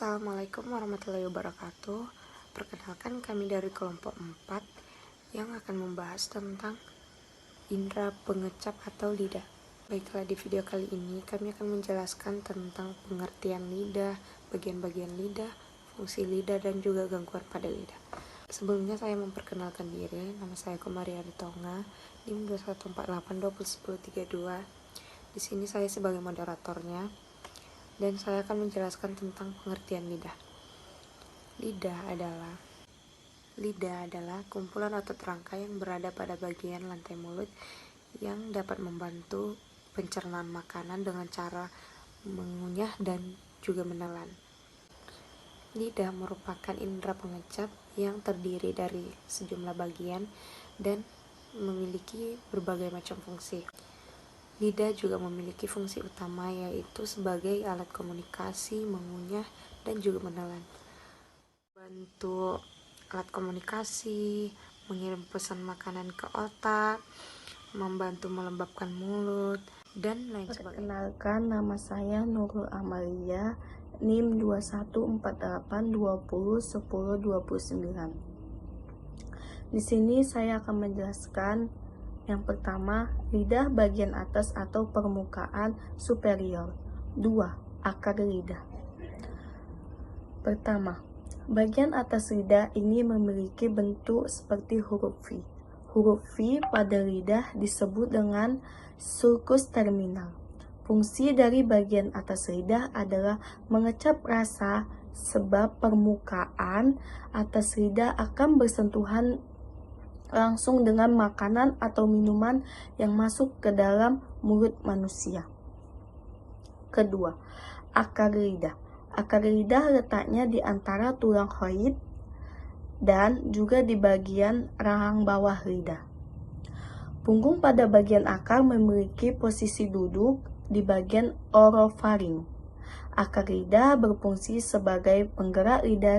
Assalamualaikum warahmatullahi wabarakatuh. Perkenalkan, kami dari kelompok 4 yang akan membahas tentang indera pengecap atau lidah. Baiklah, di video kali ini kami akan menjelaskan tentang pengertian lidah, bagian-bagian lidah, fungsi lidah, dan juga gangguan pada lidah. Sebelumnya saya memperkenalkan diri, nama saya Komari Aritonga, NIM 2148201032. Di sini saya sebagai moderatornya, dan saya akan menjelaskan tentang pengertian lidah. Lidah adalah kumpulan otot rangka yang berada pada bagian lantai mulut yang dapat membantu pencernaan makanan dengan cara mengunyah dan juga menelan. Lidah merupakan indera pengecap yang terdiri dari sejumlah bagian dan memiliki berbagai macam fungsi. Lidah juga memiliki fungsi utama, yaitu sebagai alat komunikasi, mengunyah, dan juga menelan. Bantu alat komunikasi, mengirim pesan makanan ke otak, membantu melembabkan mulut, dan lain sebagainya. Perkenalkan, nama saya Nurul Amalia, NIM 2148201029. Di sini saya akan menjelaskan yang pertama, lidah bagian atas atau permukaan superior. 2. Akar lidah. Pertama, bagian atas lidah ini memiliki bentuk seperti huruf V. Huruf V pada lidah disebut dengan sulcus terminal. Fungsi dari bagian atas lidah adalah mengecap rasa, sebab permukaan atas lidah akan bersentuhan langsung dengan makanan atau minuman yang masuk ke dalam mulut manusia. Kedua, akar lidah. Akar lidah letaknya di antara tulang hyoid dan juga di bagian rahang bawah lidah. Punggung pada bagian akar memiliki posisi duduk di bagian orofaring. Akar lidah berfungsi sebagai penggerak lidah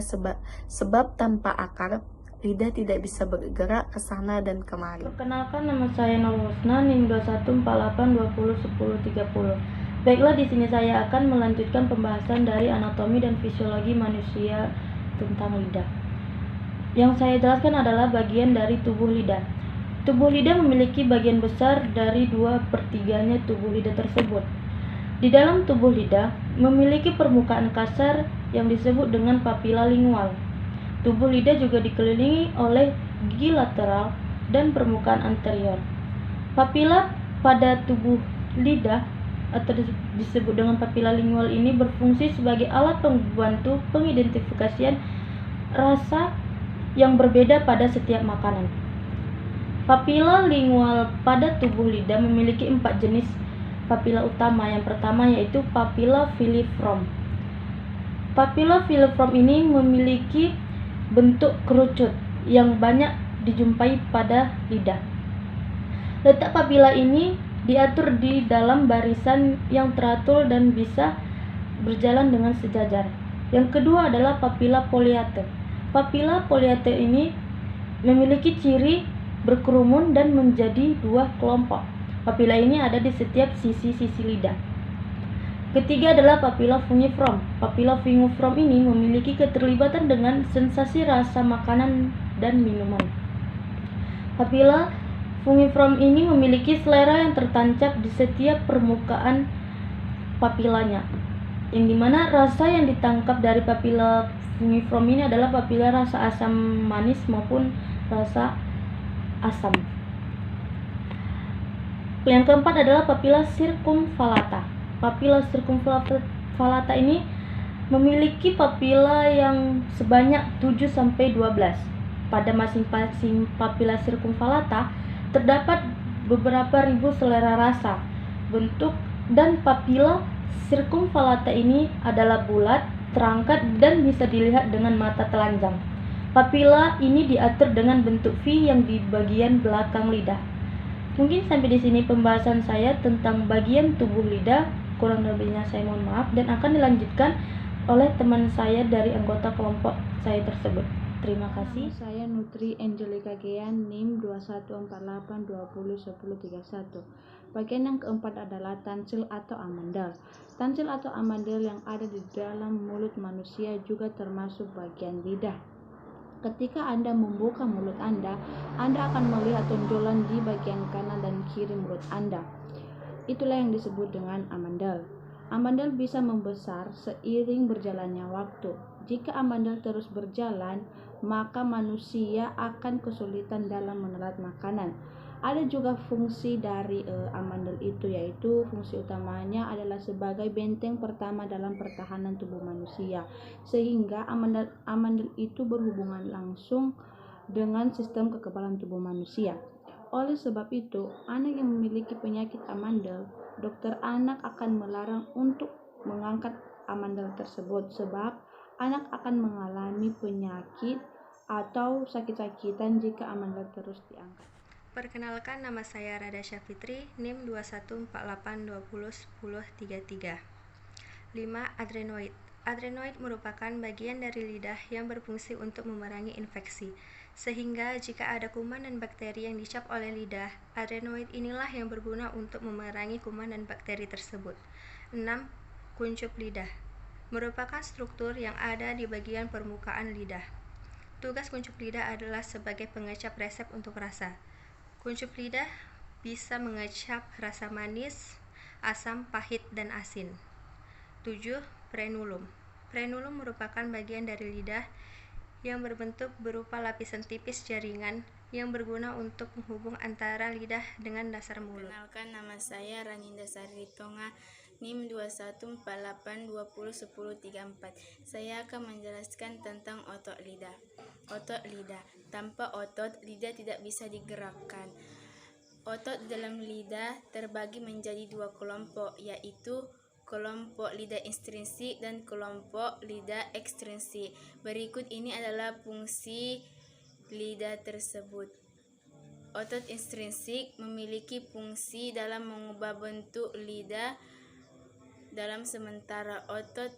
sebab tanpa akar lidah tidak bisa bergerak ke sana dan kemari. Perkenalkan, nama saya Nur Husna, NIM 2148201030. Baiklah, di sini saya akan melanjutkan pembahasan dari anatomi dan fisiologi manusia tentang lidah. Yang saya jelaskan adalah bagian dari tubuh lidah. Tubuh lidah memiliki bagian besar dari 2/3 tubuh lidah tersebut. Di dalam tubuh lidah memiliki permukaan kasar yang disebut dengan papila lingual. Tubuh lidah juga dikelilingi oleh gigi lateral dan permukaan anterior. Papila pada tubuh lidah atau disebut dengan papila lingual ini berfungsi sebagai alat pembantu pengidentifikasian rasa yang berbeda pada setiap makanan. Papila lingual pada tubuh lidah memiliki 4 jenis papila utama. Yang pertama yaitu papila filiform. Papila filiform ini memiliki bentuk kerucut yang banyak dijumpai pada lidah. Letak papila ini diatur di dalam barisan yang teratur dan bisa berjalan dengan sejajar. Yang kedua adalah papila poliate. Papila poliate ini memiliki ciri berkerumun dan menjadi 2 kelompok. Papila ini ada di setiap sisi-sisi lidah. Ketiga adalah papila fungiform. Papila fungiform ini memiliki keterlibatan dengan sensasi rasa makanan dan minuman. Papila fungiform ini memiliki selera yang tertancap di setiap permukaan papilanya, yang dimana rasa yang ditangkap dari papila fungiform ini adalah papila rasa asam manis maupun rasa asam. Yang keempat adalah papila circumvallata. Papila circumvallata ini memiliki papila yang sebanyak 7-12. Pada masing-masing papila circumvallata terdapat beberapa ribu selera rasa, bentuk, dan papila circumvallata ini adalah bulat, terangkat, dan bisa dilihat dengan mata telanjang. Papila ini diatur dengan bentuk V yang di bagian belakang lidah. Mungkin sampai di sini pembahasan saya tentang bagian tubuh lidah. Kurang lebihnya saya mohon maaf, dan akan dilanjutkan oleh teman saya dari anggota kelompok saya tersebut. Terima kasih. Nama saya Nutri Angelica Gean, NIM 2148201031. Bagian yang keempat adalah tansil atau amandel. Tansil atau amandel yang ada di dalam mulut manusia juga termasuk bagian lidah. Ketika Anda membuka mulut Anda akan melihat tonjolan di bagian kanan dan kiri mulut Anda. Itulah yang disebut dengan amandel. Amandel bisa membesar seiring berjalannya waktu. Jika amandel terus berjalan, maka manusia akan kesulitan dalam menelan makanan. Ada juga fungsi dari amandel itu, yaitu fungsi utamanya adalah sebagai benteng pertama dalam pertahanan tubuh manusia, sehingga amandel itu berhubungan langsung dengan sistem kekebalan tubuh manusia. Oleh sebab itu, anak yang memiliki penyakit amandel, dokter anak akan melarang untuk mengangkat amandel tersebut, sebab anak akan mengalami penyakit atau sakit-sakitan jika amandel terus diangkat. Perkenalkan, nama saya Rada Syafitri, NIM 2148201033. 5. Adrenoid. Adrenoid merupakan bagian dari lidah yang berfungsi untuk memerangi infeksi, sehingga jika ada kuman dan bakteri yang dicap oleh lidah, adrenoid inilah yang berguna untuk memerangi kuman dan bakteri tersebut. 6. Kuncup lidah merupakan struktur yang ada di bagian permukaan lidah. Tugas kuncup lidah adalah sebagai pengecap resep untuk rasa. Kuncup lidah bisa mengecap rasa manis, asam, pahit, dan asin. 7. Frenulum. Frenulum merupakan bagian dari lidah yang berbentuk berupa lapisan tipis jaringan yang berguna untuk menghubung antara lidah dengan dasar mulut. Perkenalkan, nama saya Raninda Sari Tonga, NIM 2148201034. Saya akan menjelaskan tentang otot lidah. Otot lidah. Tanpa otot, lidah tidak bisa digerakkan. Otot dalam lidah terbagi menjadi dua kelompok, yaitu kelompok lidah intrinsik dan kelompok lidah ekstrinsik. Berikut ini adalah fungsi lidah tersebut. Otot intrinsik memiliki fungsi dalam mengubah bentuk lidah, dalam sementara otot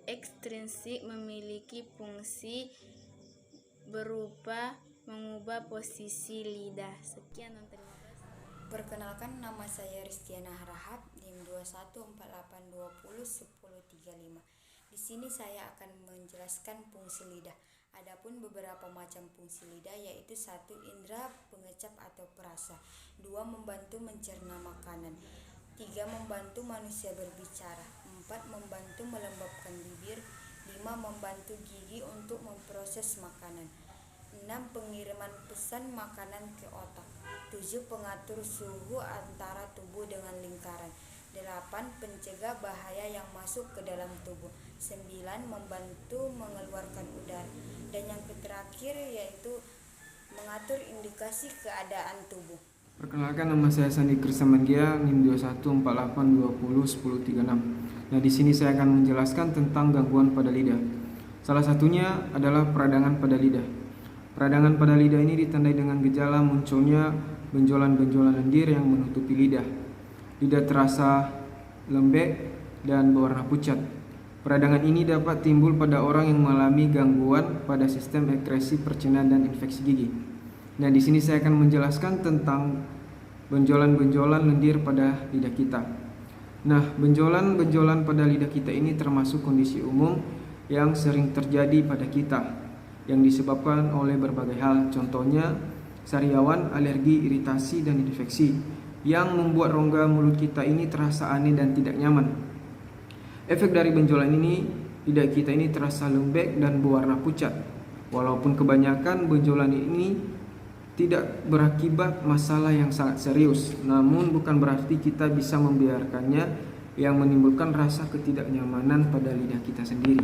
ekstrinsik memiliki fungsi berupa mengubah posisi lidah. Sekian dan terima kasih. Perkenalkan, nama saya Ristiana Harahap, NIM 2148201035. Di sini saya akan menjelaskan fungsi lidah. Adapun beberapa macam fungsi lidah, yaitu 1. Indera pengecap atau perasa. 2. Membantu mencerna makanan. 3. Membantu manusia berbicara. 4. Membantu melembabkan bibir. 5. Membantu gigi untuk memproses makanan. 6. Pengiriman pesan makanan ke otak. 7. Pengatur suhu antara tubuh dengan lingkaran. 8. Pencegah bahaya yang masuk ke dalam tubuh. 9. Membantu mengeluarkan udara. Dan yang terakhir yaitu mengatur indikasi keadaan tubuh. Perkenalkan, nama saya Sandi Krisamanggia, NIM 2148201036. Nah, di sini saya akan menjelaskan tentang gangguan pada lidah. Salah satunya adalah peradangan pada lidah. Peradangan pada lidah ini ditandai dengan gejala munculnya benjolan-benjolan lendir yang menutupi lidah. Lidah terasa lembek dan berwarna pucat. Peradangan ini dapat timbul pada orang yang mengalami gangguan pada sistem ekskresi pencernaan dan infeksi gigi. Nah, di sini saya akan menjelaskan tentang benjolan-benjolan lendir pada lidah kita. Nah, benjolan-benjolan pada lidah kita ini termasuk kondisi umum yang sering terjadi pada kita, yang disebabkan oleh berbagai hal, contohnya sariawan, alergi, iritasi, dan infeksi, yang membuat rongga mulut kita ini terasa aneh dan tidak nyaman. Efek dari benjolan ini, lidah kita ini terasa lembek dan berwarna pucat. Walaupun kebanyakan benjolan ini tidak berakibat masalah yang sangat serius, namun bukan berarti kita bisa membiarkannya yang menimbulkan rasa ketidaknyamanan pada lidah kita sendiri.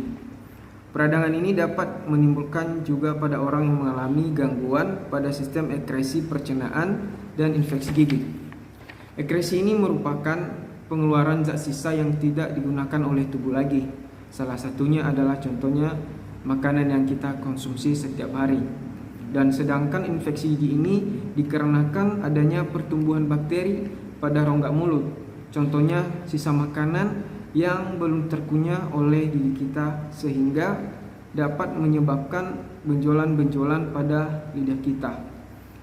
Peradangan ini dapat menimbulkan juga pada orang yang mengalami gangguan pada sistem ekskresi pencernaan dan infeksi gigi. Ekskresi ini merupakan pengeluaran zat sisa yang tidak digunakan oleh tubuh lagi. Salah satunya adalah contohnya makanan yang kita konsumsi setiap hari. Dan sedangkan infeksi gigi ini dikarenakan adanya pertumbuhan bakteri pada rongga mulut. Contohnya sisa makanan yang belum terkunyah oleh gigi kita, sehingga dapat menyebabkan benjolan-benjolan pada lidah kita.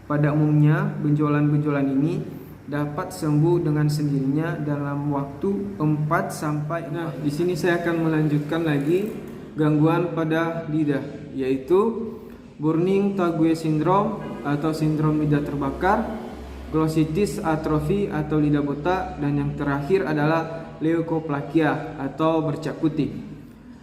Pada umumnya, benjolan-benjolan ini dapat sembuh dengan sendirinya dalam waktu 4 sampai. Nah, di sini saya akan melanjutkan lagi gangguan pada lidah, yaitu burning tongue syndrome atau sindrom lidah terbakar, glossitis atrophy atau lidah botak, dan yang terakhir adalah leukoplakia atau bercak putih.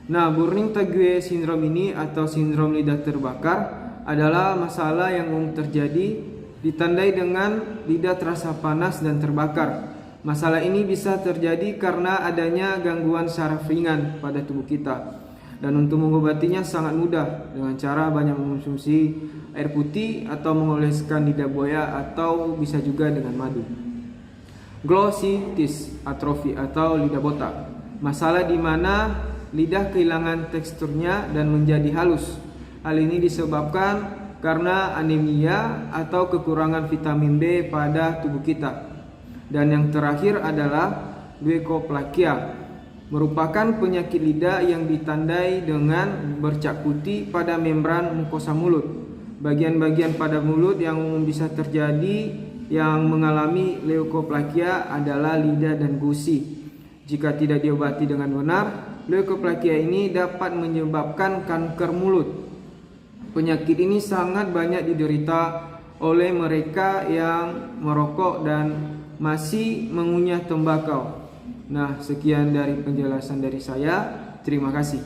Nah, burning tongue syndrome ini atau sindrom lidah terbakar adalah masalah yang umum terjadi, ditandai dengan lidah terasa panas dan terbakar. Masalah ini bisa terjadi karena adanya gangguan saraf ringan pada tubuh kita. Dan untuk mengobatinya sangat mudah dengan cara banyak mengonsumsi air putih atau mengoleskan lidah buaya atau bisa juga dengan madu. Glossitis atrophy atau lidah botak, masalah di mana lidah kehilangan teksturnya dan menjadi halus. Hal ini disebabkan karena anemia atau kekurangan vitamin B pada tubuh kita. Dan yang terakhir adalah leukoplakia, merupakan penyakit lidah yang ditandai dengan bercak putih pada membran mukosa mulut. Bagian-bagian pada mulut yang umum bisa terjadi yang mengalami leukoplakia adalah lidah dan gusi. Jika tidak diobati dengan benar, leukoplakia ini dapat menyebabkan kanker mulut. Penyakit ini sangat banyak diderita oleh mereka yang merokok dan masih mengunyah tembakau. Nah, sekian dari penjelasan dari saya. Terima kasih.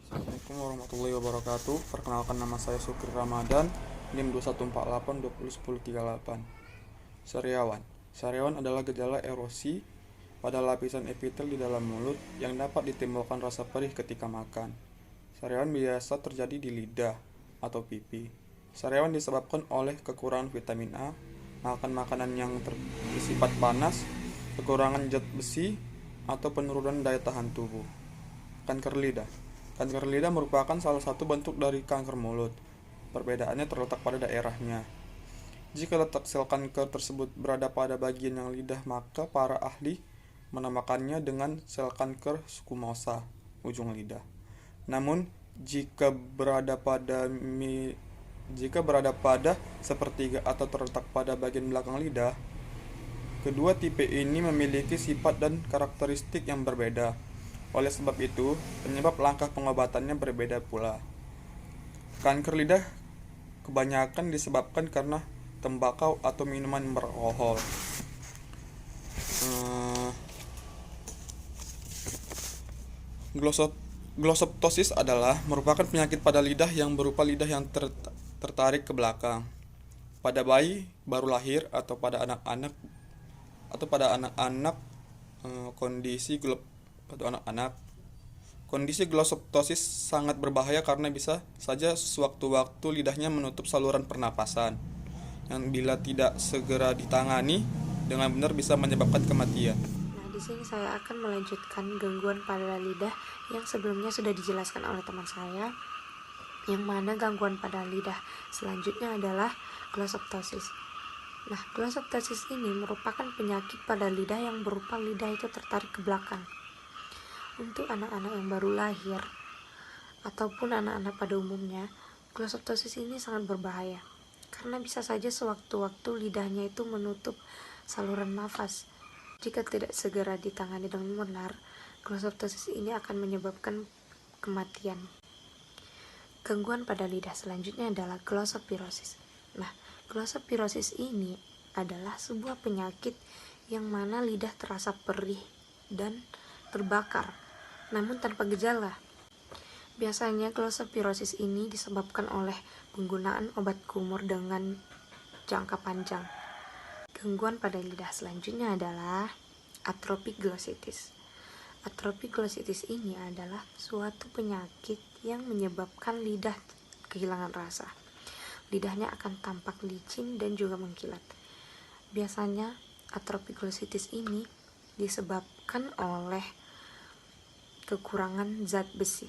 Assalamualaikum warahmatullahi wabarakatuh. Perkenalkan, nama saya Sukri Ramadan, NIM 2148201038. Sariawan adalah gejala erosi pada lapisan epitel di dalam mulut yang dapat ditimbulkan rasa perih ketika makan. Sariawan biasa terjadi di lidah atau pipi. Sariawan disebabkan oleh kekurangan vitamin A, makan makanan yang bersifat panas, kekurangan zat besi, atau penurunan daya tahan tubuh. Kanker lidah. Kanker lidah merupakan salah satu bentuk dari kanker mulut. Perbedaannya terletak pada daerahnya. Jika letak sel kanker tersebut berada pada bagian yang lidah, maka para ahli menamakannya dengan sel kanker squamous ujung lidah. Namun, jika berada pada sepertiga atau terletak pada bagian belakang lidah, kedua tipe ini memiliki sifat dan karakteristik yang berbeda. Oleh sebab itu, penyebab langkah pengobatannya berbeda pula. Kanker lidah kebanyakan disebabkan karena tembakau atau minuman beralkohol. Glossoptosis adalah merupakan penyakit pada lidah yang berupa lidah yang tertarik ke belakang. Pada bayi baru lahir atau pada anak-anak kondisi glossoptosis sangat berbahaya karena bisa saja sewaktu-waktu lidahnya menutup saluran pernapasan, yang bila tidak segera ditangani dengan benar bisa menyebabkan kematian. Nah, di sini saya akan melanjutkan gangguan pada lidah yang sebelumnya sudah dijelaskan oleh teman saya, yang mana gangguan pada lidah selanjutnya adalah glossoptosis. Nah, glossoptosis ini merupakan penyakit pada lidah yang berupa lidah itu tertarik ke belakang. Untuk anak-anak yang baru lahir ataupun anak-anak pada umumnya, glossoptosis ini sangat berbahaya karena bisa saja sewaktu-waktu lidahnya itu menutup saluran nafas. Jika tidak segera ditangani dengan benar, glossoptosis ini akan menyebabkan kematian. Gangguan pada lidah selanjutnya adalah glossopirosis. Nah, glossopirosis ini adalah sebuah penyakit yang mana lidah terasa perih dan terbakar, namun tanpa gejala. Biasanya glossopirosis ini disebabkan oleh penggunaan obat kumur dengan jangka panjang. Gangguan pada lidah selanjutnya adalah atropik glossitis. Atropik glossitis ini adalah suatu penyakit yang menyebabkan lidah kehilangan rasa. Lidahnya akan tampak licin dan juga mengkilat. Biasanya atropik glossitis ini disebabkan oleh kekurangan zat besi.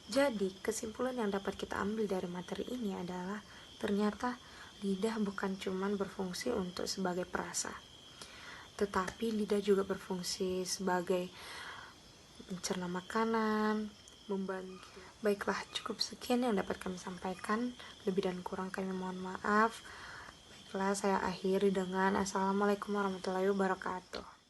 Jadi, kesimpulan yang dapat kita ambil dari materi ini adalah ternyata lidah bukan cuma berfungsi untuk sebagai perasa, tetapi lidah juga berfungsi sebagai pencerna makanan, membantu. Baiklah, cukup sekian yang dapat kami sampaikan. Lebih dan kurang kami mohon maaf. Baiklah, saya akhiri dengan Assalamualaikum warahmatullahi wabarakatuh.